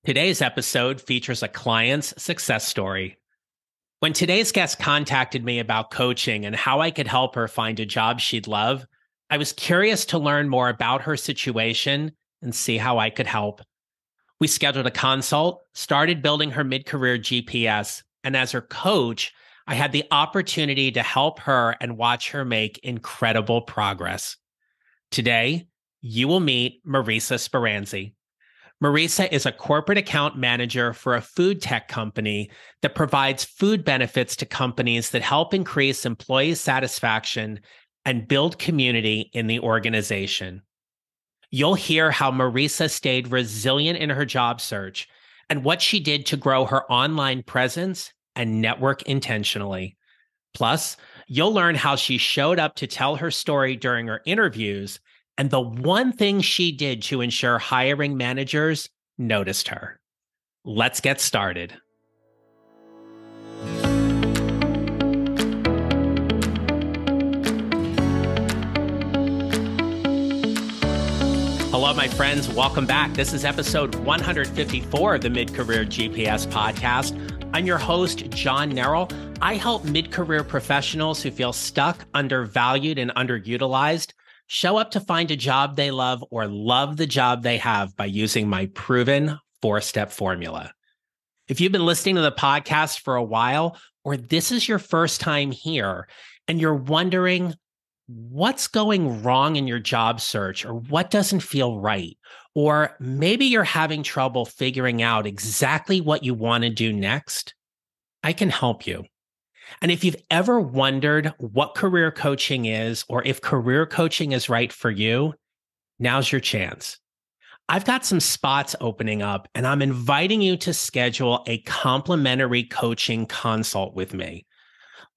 Today's episode features a client's success story. When today's guest contacted me about coaching and how I could help her find a job she'd love, I was curious to learn more about her situation and see how I could help. We scheduled a consult, started building her mid-career GPS, and as her coach, I had the opportunity to help her and watch her make incredible progress. Today, you will meet Marisa Speranzi. Marisa is a corporate account manager for a food tech company that provides food benefits to companies that help increase employee satisfaction and build community in the organization. You'll hear how Marisa stayed resilient in her job search and what she did to grow her online presence and network intentionally. Plus, you'll learn how she showed up to tell her story during her interviews and the one thing she did to ensure hiring managers noticed her. Let's get started. Hello, my friends. Welcome back. This is episode 154 of the Mid-Career GPS podcast. I'm your host, John Nerrill. I help mid-career professionals who feel stuck, undervalued, and underutilized show up to find a job they love or love the job they have by using my proven 4-step formula. If you've been listening to the podcast for a while, or this is your first time here, and you're wondering what's going wrong in your job search or what doesn't feel right, or maybe you're having trouble figuring out exactly what you want to do next, I can help you. And if you've ever wondered what career coaching is, or if career coaching is right for you, now's your chance. I've got some spots opening up, and I'm inviting you to schedule a complimentary coaching consult with me.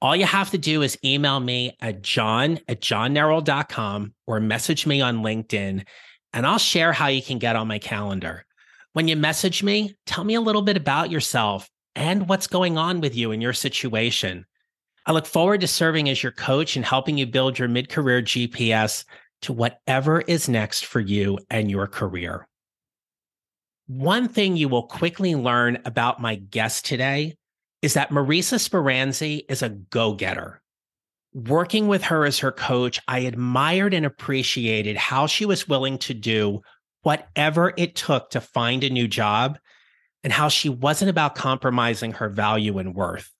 All you have to do is email me at john@johnnerrill.com or message me on LinkedIn, and I'll share how you can get on my calendar. When you message me, tell me a little bit about yourself and what's going on with you in your situation. I look forward to serving as your coach and helping you build your mid-career GPS to whatever is next for you and your career. One thing you will quickly learn about my guest today is that Marisa Speranzi is a go-getter. Working with her as her coach, I admired and appreciated how she was willing to do whatever it took to find a new job, and how she wasn't about compromising her value and worth.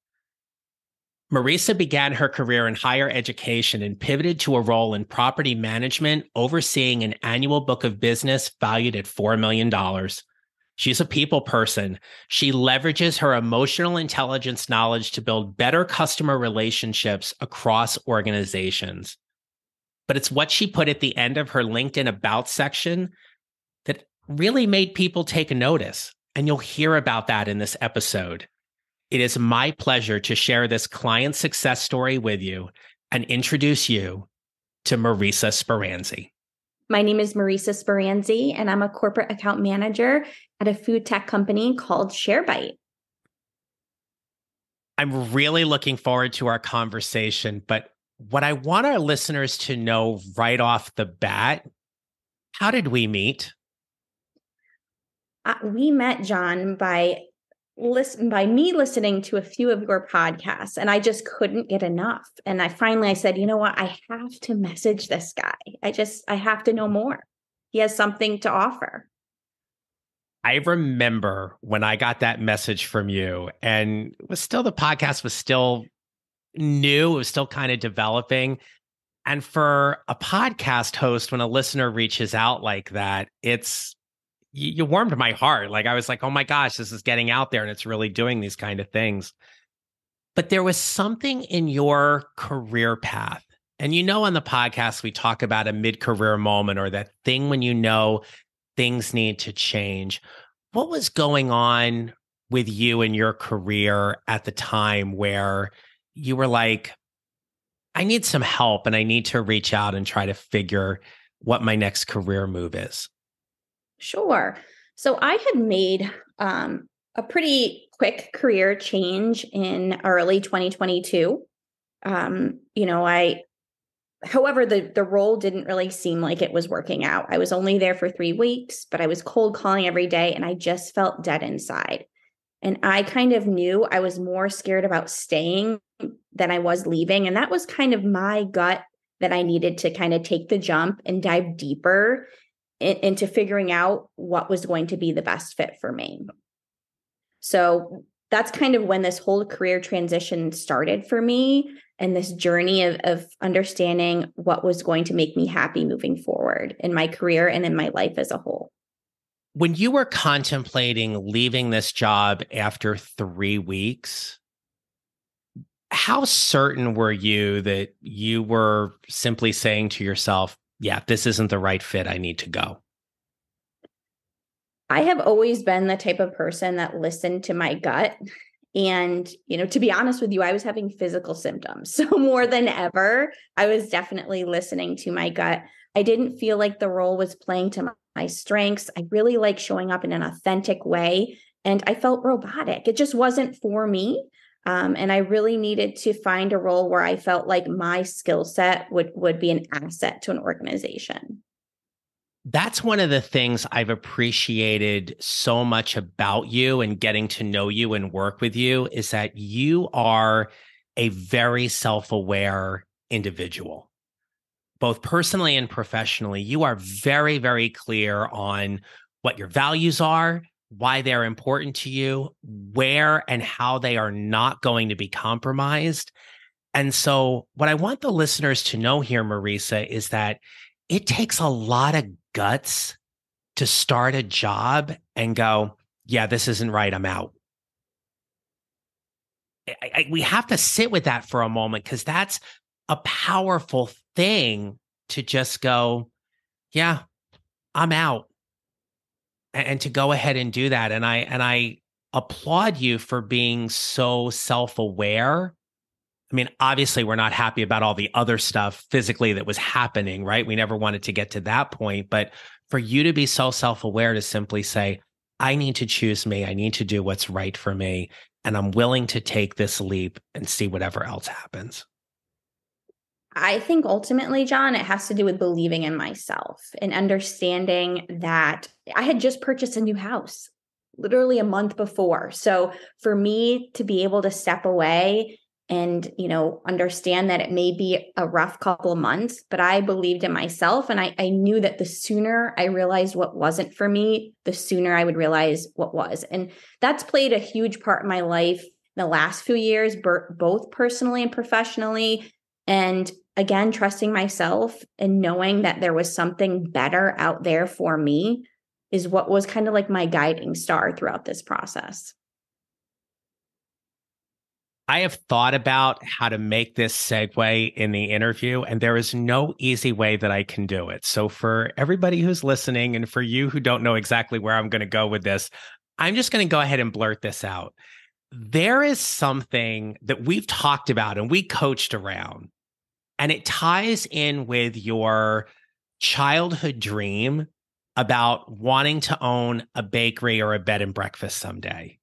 Marisa began her career in higher education and pivoted to a role in property management, overseeing an annual book of business valued at $4 million. She's a people person. She leverages her emotional intelligence knowledge to build better customer relationships across organizations. But it's what she put at the end of her LinkedIn About section that really made people take notice. And you'll hear about that in this episode. It is my pleasure to share this client success story with you and introduce you to Marisa Speranzi. My name is Marisa Speranzi, and I'm a corporate account manager at a food tech company called ShareBite. I'm really looking forward to our conversation, but what I want our listeners to know right off the bat, how did we meet? We met, John, by me listening to a few of your podcasts, and I just couldn't get enough. And I said, you know what? I have to message this guy. I have to know more. He has something to offer. I remember when I got that message from you, and the podcast was still new. It was still kind of developing. And for a podcast host, when a listener reaches out like that, you warmed my heart. Like I was like, oh my gosh, this is getting out there and it's really doing these kind of things. But there was something in your career path. And on the podcast, we talk about a mid-career moment or that thing when things need to change. What was going on with you in your career at the time where you were like, I need some help and I need to reach out and try to figure what my next career move is? Sure. So I had made a pretty quick career change in early 2022. I However, the role didn't really seem like it was working out. I was only there for 3 weeks, but I was cold calling every day and I just felt dead inside. And I kind of knew I was more scared about staying than I was leaving. And that was kind of my gut that I needed to kind of take the jump and dive deeper into figuring out what was going to be the best fit for me. So that's kind of when this whole career transition started for me and this journey of understanding what was going to make me happy moving forward in my career and in my life as a whole. When you were contemplating leaving this job after 3 weeks, how certain were you that you were simply saying to yourself, yeah, this isn't the right fit, I need to go? I have always been the type of person that listened to my gut. And, to be honest with you, I was having physical symptoms. So more than ever, I was definitely listening to my gut. I didn't feel like the role was playing to my strengths. I really like showing up in an authentic way. And I felt robotic. It just wasn't for me. And I really needed to find a role where I felt like my skill set would be an asset to an organization. That's one of the things I've appreciated so much about you and getting to know you and work with you is that you are a very self-aware individual, both personally and professionally. You are very, very clear on what your values are, why they're important to you, where and how they are not going to be compromised. And so, what I want the listeners to know here, Marisa, is that it takes a lot of guts to start a job and go, yeah, this isn't right, I'm out. We have to sit with that for a moment because that's a powerful thing to just go, yeah, I'm out, and to go ahead and do that. And I applaud you for being so self-aware. I mean, obviously, we're not happy about all the other stuff physically that was happening, right? We never wanted to get to that point. But for you to be so self-aware to simply say, I need to choose me, I need to do what's right for me, and I'm willing to take this leap and see whatever else happens. I think ultimately, John, it has to do with believing in myself and understanding that I had just purchased a new house literally a month before. So for me to be able to step away and, understand that it may be a rough couple of months, but I believed in myself. And I knew that the sooner I realized what wasn't for me, the sooner I would realize what was. And that's played a huge part in my life in the last few years, both personally and professionally. And again, trusting myself and knowing that there was something better out there for me is what was kind of like my guiding star throughout this process. I have thought about how to make this segue in the interview, and there is no easy way that I can do it. So, for everybody who's listening, and for you who don't know exactly where I'm going to go with this, I'm just going to go ahead and blurt this out. There is something that we've talked about and we coached around, and it ties in with your childhood dream about wanting to own a bakery or a bed and breakfast someday.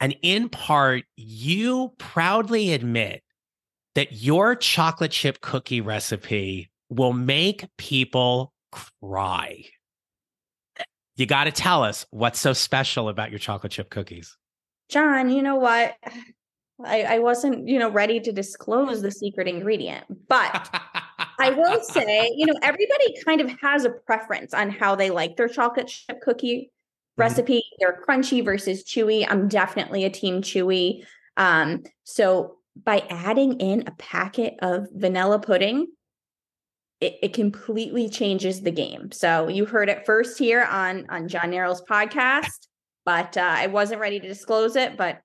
And in part, you proudly admit that your chocolate chip cookie recipe will make people cry. You got to tell us what's so special about your chocolate chip cookies. John, you know what? I wasn't, ready to disclose the secret ingredient, but I will say, everybody kind of has a preference on how they like their chocolate chip cookie Mhm. recipe. They're crunchy versus chewy. I'm definitely a team chewy. So by adding in a packet of vanilla pudding, it completely changes the game. So you heard it first here on John Narrow's podcast, but I wasn't ready to disclose it, but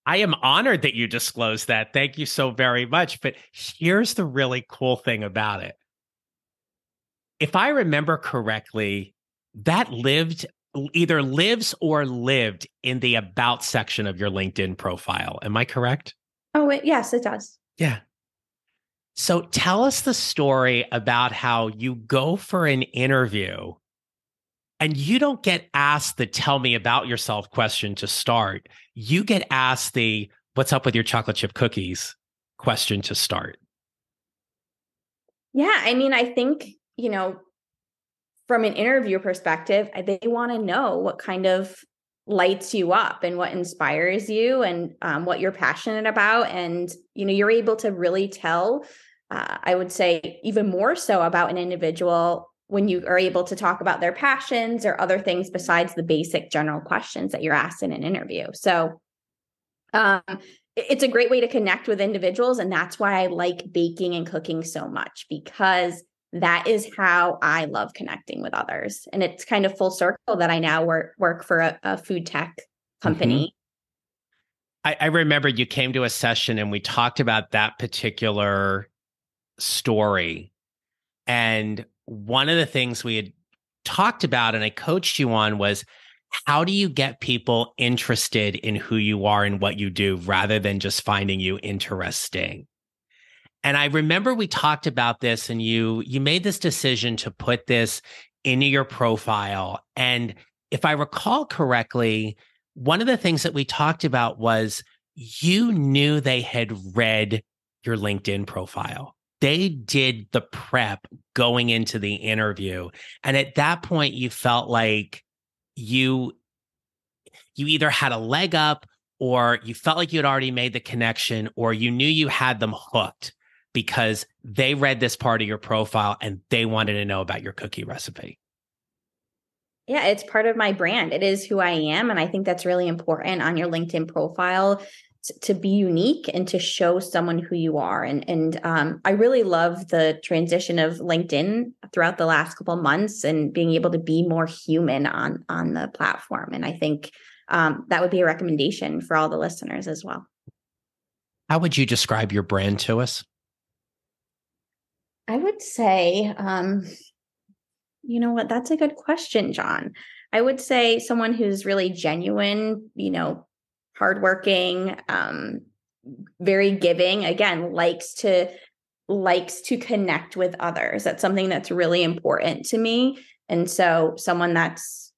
I am honored that you disclosed that. Thank you so very much. But here's the really cool thing about it. If I remember correctly, that either lives or lived in the about section of your LinkedIn profile. Am I correct? Oh, yes, it does. Yeah. So tell us the story about how you go for an interview and you don't get asked the tell me about yourself question to start. You get asked the what's up with your chocolate chip cookies question to start. Yeah. I mean, I think, from an interview perspective, they want to know what kind of lights you up and what inspires you and what you're passionate about. And, you're able to really tell, I would say, even more so about an individual when you are able to talk about their passions or other things besides the basic general questions that you're asked in an interview. So, um, it's a great way to connect with individuals. And that's why I like baking and cooking so much, because that is how I love connecting with others. And it's kind of full circle that I now work for a food tech Hmm. company. I remember you came to a session and we talked about that particular story. And one of the things we had talked about and I coached you on was how do you get people interested in who you are and what you do rather than just finding you interesting? And I remember we talked about this and you made this decision to put this into your profile. And if I recall correctly, one of the things that we talked about was you knew they had read your LinkedIn profile. They did the prep going into the interview. And at that point, you felt like you you either had a leg up or you felt like you had already made the connection or you knew you had them hooked because they read this part of your profile and they wanted to know about your cookie recipe. Yeah, it's part of my brand. It is who I am. And I think that's really important on your LinkedIn profile to be unique and to show someone who you are. And I really love the transition of LinkedIn throughout the last couple of months and being able to be more human on the platform. And I think that would be a recommendation for all the listeners as well. How would you describe your brand to us? I would say, you know what? That's a good question, John. I would say someone who's really genuine, hardworking, very giving. Again, likes to connect with others. That's something that's really important to me. And so, someone that's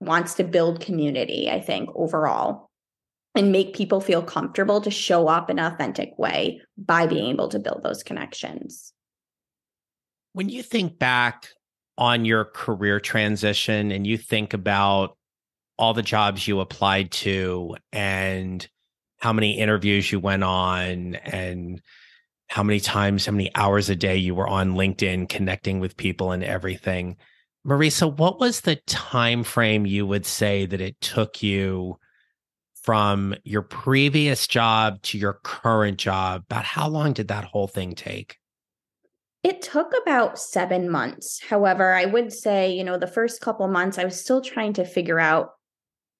wants to build community, I think, overall, and make people feel comfortable to show up in an authentic way by being able to build those connections. When you think back on your career transition and you think about all the jobs you applied to and how many interviews you went on and how many times, how many hours a day you were on LinkedIn connecting with people and everything. Marisa, what was the time frame you would say that it took you from your previous job to your current job? About how long did that whole thing take? It took about 7 months. However, I would say, the first couple months, I was still trying to figure out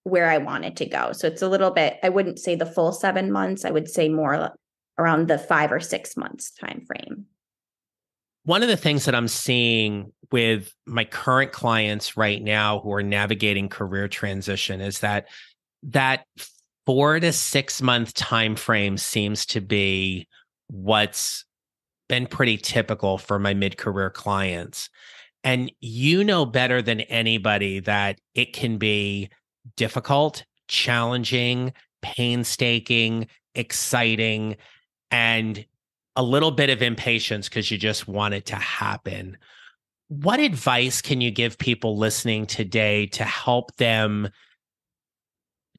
where I wanted to go. So it's a little bit, I wouldn't say the full 7 months. I would say more around the 5 or 6 months time frame. One of the things that I'm seeing with my current clients right now who are navigating career transition is that 4 to 6 month time frame seems to be what's been pretty typical for my mid-career clients. And you know better than anybody that it can be difficult, challenging, painstaking, exciting, and a little bit of impatience because you just want it to happen. What advice can you give people listening today to help them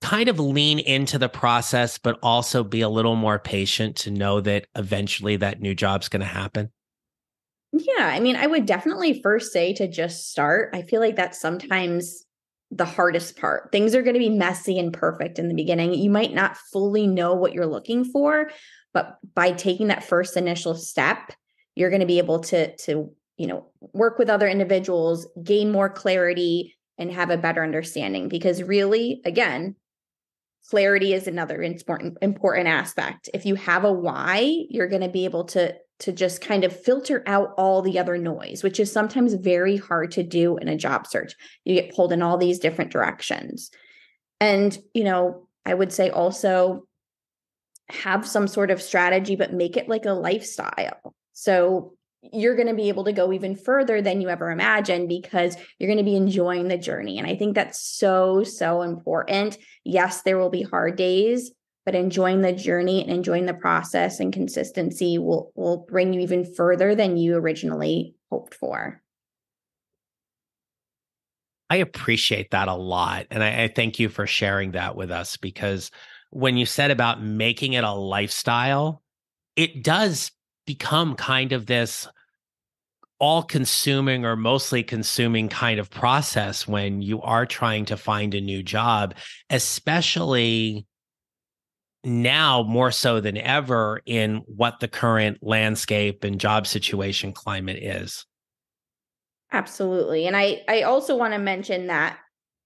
kind of lean into the process, but also be a little more patient to know that eventually that new job's going to happen? Yeah, I mean, I would definitely first say to just start. I feel like that's sometimes the hardest part. Things are going to be messy and perfect in the beginning. You might not fully know what you're looking for, but by taking that first initial step, you're going to be able to work with other individuals, gain more clarity and have a better understanding because really, again, clarity is another important aspect. If you have a why, you're going to be able to just kind of filter out all the other noise, which is sometimes very hard to do in a job search. You get pulled in all these different directions. And, I would say also have some sort of strategy, but make it like a lifestyle. So you're going to be able to go even further than you ever imagined because you're going to be enjoying the journey. And I think that's so, so important. Yes, there will be hard days, but enjoying the journey and enjoying the process and consistency will bring you even further than you originally hoped for. I appreciate that a lot. And I thank you for sharing that with us, because when you said about making it a lifestyle, it does become kind of this all consuming or mostly consuming kind of process when you are trying to find a new job, especially now more so than ever in what the current landscape and job situation climate is. Absolutely. And I also want to mention that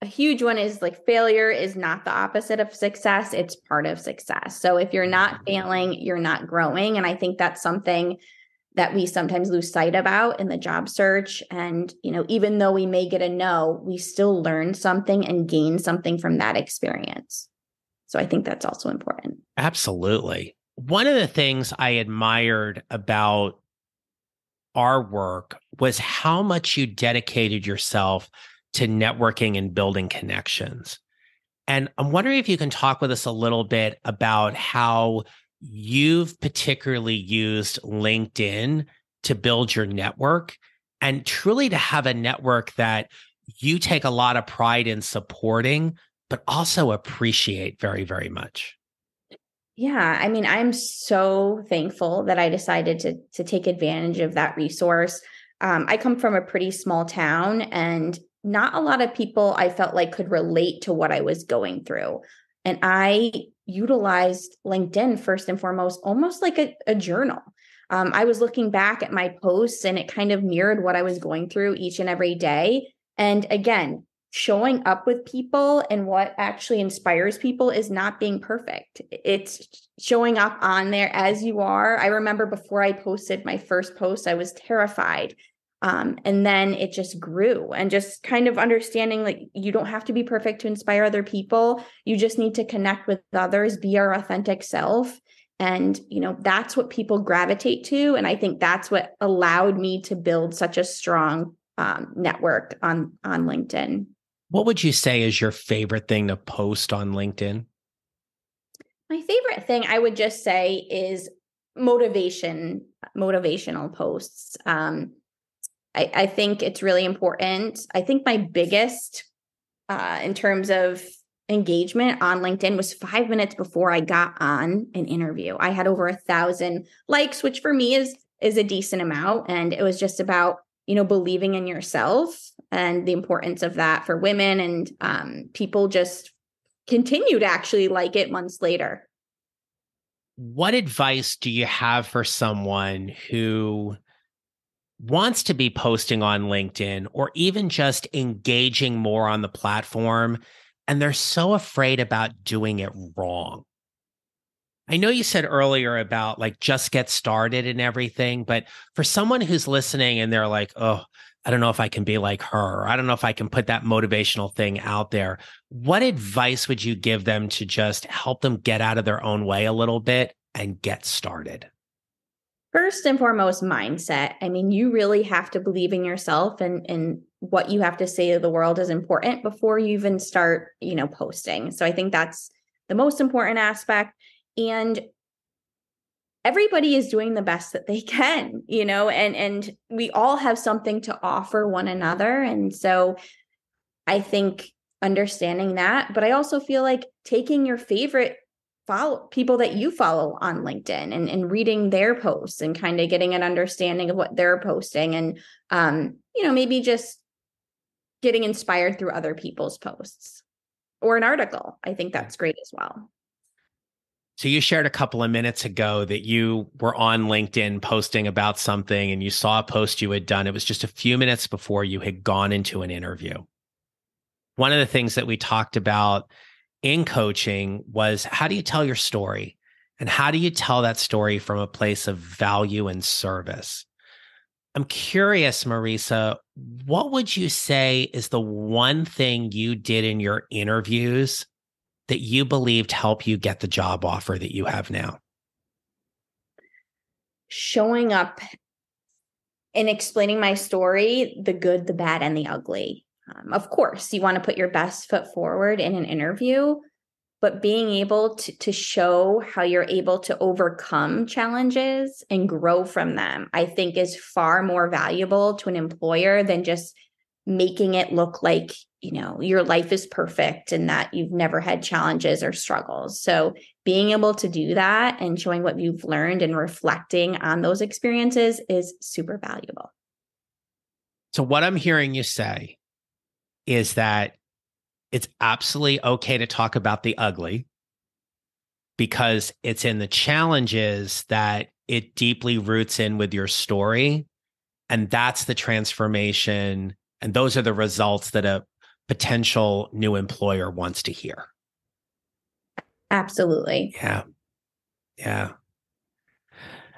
a huge one is like failure is not the opposite of success. It's part of success. So if you're not failing, you're not growing. And I think that's something that we sometimes lose sight about in the job search. And, even though we may get a no, we still learn something and gain something from that experience. So I think that's also important. Absolutely. One of the things I admired about our work was how much you dedicated yourself to networking and building connections. And I'm wondering if you can talk with us a little bit about how you've particularly used LinkedIn to build your network and truly to have a network that you take a lot of pride in supporting, but also appreciate very, very much. Yeah, I mean, I'm so thankful that I decided to take advantage of that resource. I come from a pretty small town, and not a lot of people I felt like could relate to what I was going through. And I utilized LinkedIn first and foremost, almost like a journal. I was looking back at my posts, and it kind of mirrored what I was going through each and every day. And again, showing up with people and what actually inspires people is not being perfect. It's showing up on there as you are. I remember before I posted my first post, I was terrified. And then it just grew, and just kind of understanding like you don't have to be perfect to inspire other people. You just need to connect with others, be our authentic self. And, that's what people gravitate to. And I think that's what allowed me to build such a strong network on LinkedIn. What would you say is your favorite thing to post on LinkedIn? My favorite thing I would just say is motivational posts. I think it's really important. I think my biggest in terms of engagement on LinkedIn was 5 minutes before I got on an interview. I had over 1,000 likes, which for me is a decent amount. And it was just about, believing in yourself and the importance of that for women. And people just continue to actually like it months later. What advice do you have for someone who wants to be posting on LinkedIn or even just engaging more on the platform, and they're so afraid about doing it wrong? I know you said earlier about like just get started and everything, but for someone who's listening and they're like, oh, I don't know if I can be like her. I don't know if I can put that motivational thing out there. What advice would you give them to just help them get out of their own way a little bit and get started? First and foremost, mindset. I mean, you really have to believe in yourself, and what you have to say to the world is important before you even start, posting. So I think that's the most important aspect. And everybody is doing the best that they can, and we all have something to offer one another. And so I think understanding that, but I also feel like taking your favorite follow people that you follow on LinkedIn and reading their posts and kind of getting an understanding of what they're posting, and maybe just getting inspired through other people's posts or an article. I think that's great as well. So you shared a couple of minutes ago that you were on LinkedIn posting about something and you saw a post you had done. It was just a few minutes before you had gone into an interview. One of the things that we talked about in coaching was, how do you tell your story? And how do you tell that story from a place of value and service? I'm curious, Marisa, what would you say is the one thing you did in your interviews that you believed helped you get the job offer that you have now? Showing up and explaining my story, the good, the bad, and the ugly. Of course, you want to put your best foot forward in an interview, but being able to show how you're able to overcome challenges and grow from them, I think is far more valuable to an employer than just making it look like, your life is perfect and that you've never had challenges or struggles. So being able to do that and showing what you've learned and reflecting on those experiences is super valuable. So what I'm hearing you say is that it's absolutely okay to talk about the ugly because it's in the challenges that it deeply roots in with your story. And that's the transformation. And those are the results that a potential new employer wants to hear. Absolutely. Yeah. Yeah.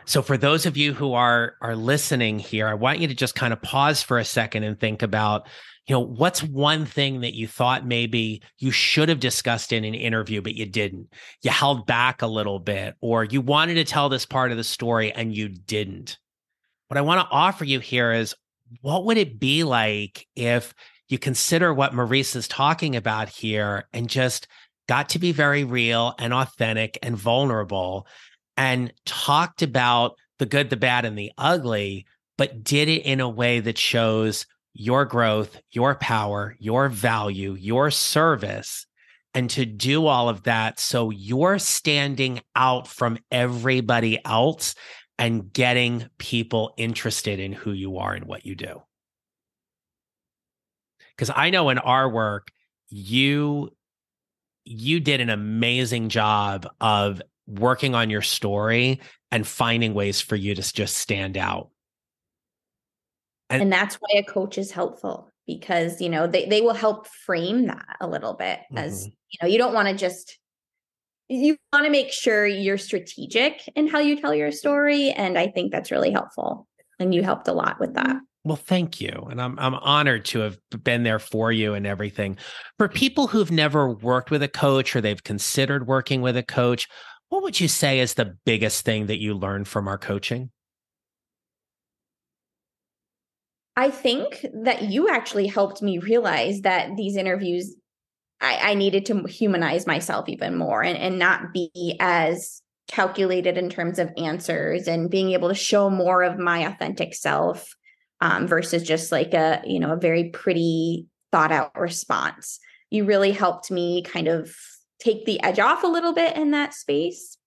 So for those of you who are listening here, I want you to just kind of pause for a second and think about, what's one thing that you thought maybe you should have discussed in an interview, but you didn't. You held back a little bit, or you wanted to tell this part of the story and you didn't. What I want to offer you here is, what would it be like if you consider what Marisa's talking about here and just got to be very real and authentic and vulnerable and talked about the good, the bad, and the ugly, but did it in a way that shows your growth, your power, your value, your service, and to do all of that so you're standing out from everybody else and getting people interested in who you are and what you do. Because I know in our work, you did an amazing job of working on your story and finding ways for you to just stand out. And that's why a coach is helpful because, they will help frame that a little bit as, you don't want to just, you want to make sure you're strategic in how you tell your story. And I think that's really helpful. And you helped a lot with that. Well, thank you. And I'm honored to have been there for you and everything. For people who've never worked with a coach or they've considered working with a coach, what would you say is the biggest thing that you learned from our coaching? I think that you actually helped me realize that these interviews, I needed to humanize myself even more and not be as calculated in terms of answers and being able to show more of my authentic self versus just like a very pretty thought out response. You really helped me kind of take the edge off a little bit in that space,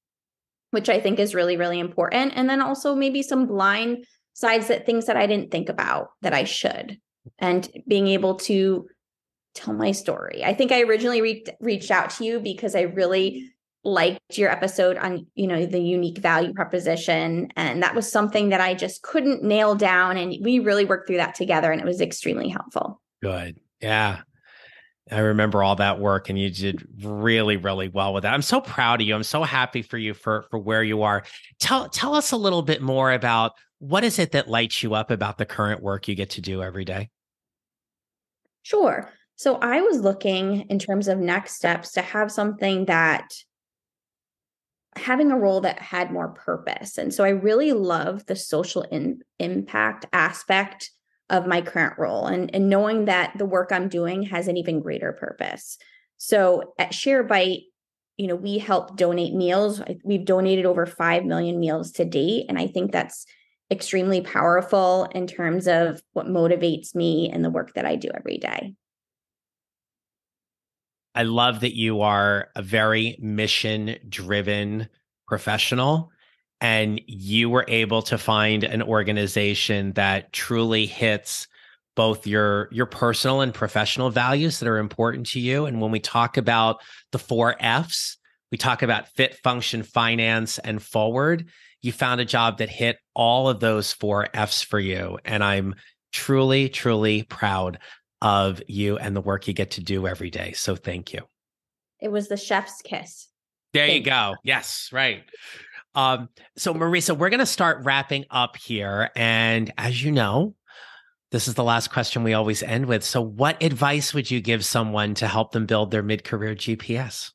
which I think is really, really important. And then also maybe some blind sides, that things that I didn't think about that I should, and being able to tell my story. I think I originally reached out to you because I really liked your episode on, the unique value proposition. And that was something that I just couldn't nail down. And we really worked through that together and it was extremely helpful. Good. Yeah. I remember all that work and you did really, really well with that. I'm so proud of you. I'm so happy for you for where you are. Tell us a little bit more about what is it that lights you up about the current work you get to do every day? Sure. So I was looking in terms of next steps to have something that having a role that had more purpose. And so I really love the social impact aspect of my current role and knowing that the work I'm doing has an even greater purpose. So at ShareBite, we help donate meals. We've donated over 5 million meals to date. And I think that's extremely powerful in terms of what motivates me in the work that I do every day. I love that you are a very mission-driven professional and you were able to find an organization that truly hits both your personal and professional values that are important to you. And when we talk about the 4 Fs, we talk about fit, function, finance, and forward. You found a job that hit all of those 4 Fs for you. And I'm truly, truly proud of you and the work you get to do every day. So thank you. It was the chef's kiss. There you go. Yes, right. So Marisa, we're going to start wrapping up here. And as you know, this is the last question we always end with. So what advice would you give someone to help them build their mid-career GPS?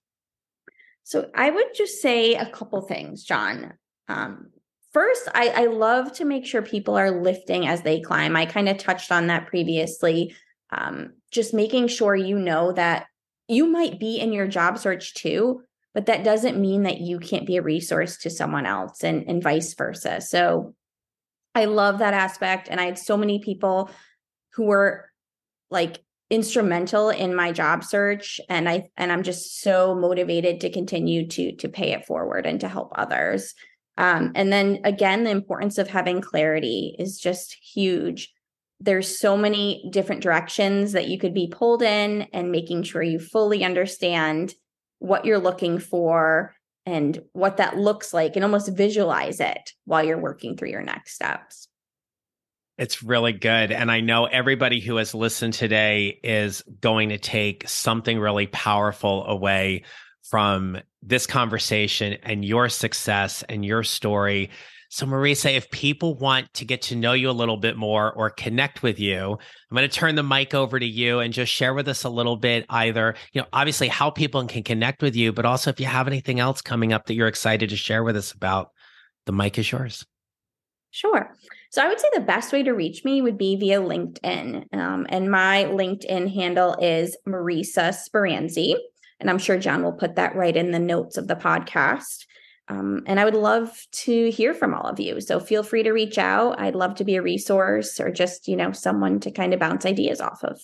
So I would just say a couple things, John. First, I love to make sure people are lifting as they climb. I kind of touched on that previously. Just making sure that you might be in your job search too, but that doesn't mean that you can't be a resource to someone else and vice versa. So I love that aspect. And I had so many people who were like instrumental in my job search. And I'm just so motivated to continue to pay it forward and to help others. And then again, the importance of having clarity is just huge. There's so many different directions that you could be pulled in, and making sure you fully understand what you're looking for and what that looks like, and almost visualize it while you're working through your next steps. It's really good. And I know everybody who has listened today is going to take something really powerful away from this conversation and your success and your story. So Marisa, if people want to get to know you a little bit more or connect with you, I'm going to turn the mic over to you and just share with us a little bit, either, obviously how people can connect with you, but also if you have anything else coming up that you're excited to share with us about, the mic is yours. Sure. So I would say the best way to reach me would be via LinkedIn. And my LinkedIn handle is Marisa Speranzi. And I'm sure John will put that right in the notes of the podcast. And I would love to hear from all of you. So feel free to reach out. I'd love to be a resource, or just, someone to kind of bounce ideas off of.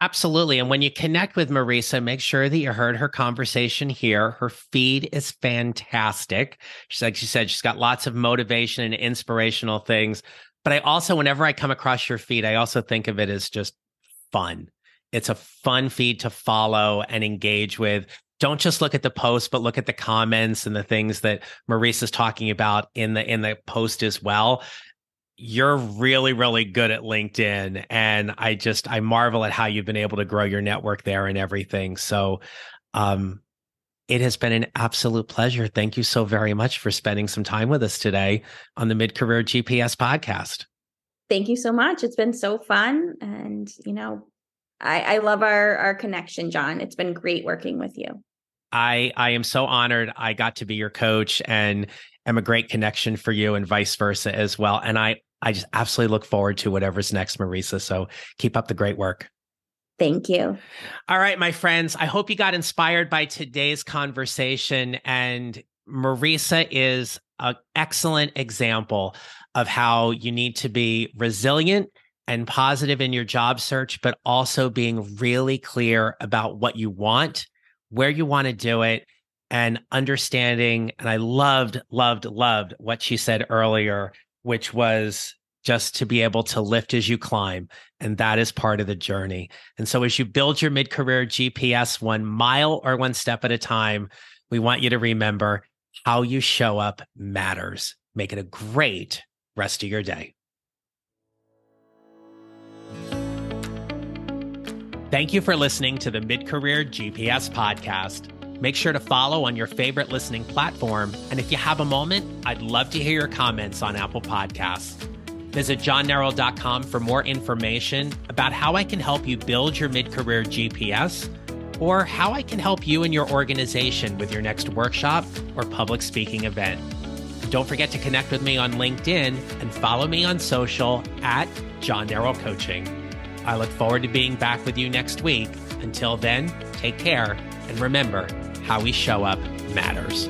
Absolutely. And when you connect with Marisa, make sure that you heard her conversation here. Her feed is fantastic. Like she said, she's got lots of motivation and inspirational things. But I also, whenever I come across your feed, I also think of it as just fun. It's a fun feed to follow and engage with. Don't just look at the post, but look at the comments and the things that Marisa's talking about in the post as well. You're really, really good at LinkedIn. And I marvel at how you've been able to grow your network there and everything. So it has been an absolute pleasure. Thank you so very much for spending some time with us today on the Mid-Career GPS podcast. Thank you so much. It's been so fun. And, I love our connection, John. It's been great working with you. I am so honored I got to be your coach, and am a great connection for you, and vice versa as well. And I just absolutely look forward to whatever's next, Marisa. So keep up the great work. Thank you. All right, my friends, I hope you got inspired by today's conversation. And Marisa is an excellent example of how you need to be resilient and positive in your job search, but also being really clear about what you want, where you want to do it, and understanding. And I loved what she said earlier, which was just to be able to lift as you climb. And that is part of the journey. And so as you build your mid-career GPS 1 mile or 1 step at a time, we want you to remember how you show up matters. Make it a great rest of your day. Thank you for listening to the Mid-Career GPS podcast. Make sure to follow on your favorite listening platform. And if you have a moment, I'd love to hear your comments on Apple Podcasts. Visit johnnerrell.com for more information about how I can help you build your mid-career GPS, or how I can help you and your organization with your next workshop or public speaking event. Don't forget to connect with me on LinkedIn and follow me on social at John Nerrell Coaching. I look forward to being back with you next week. Until then, take care, and remember, how we show up matters.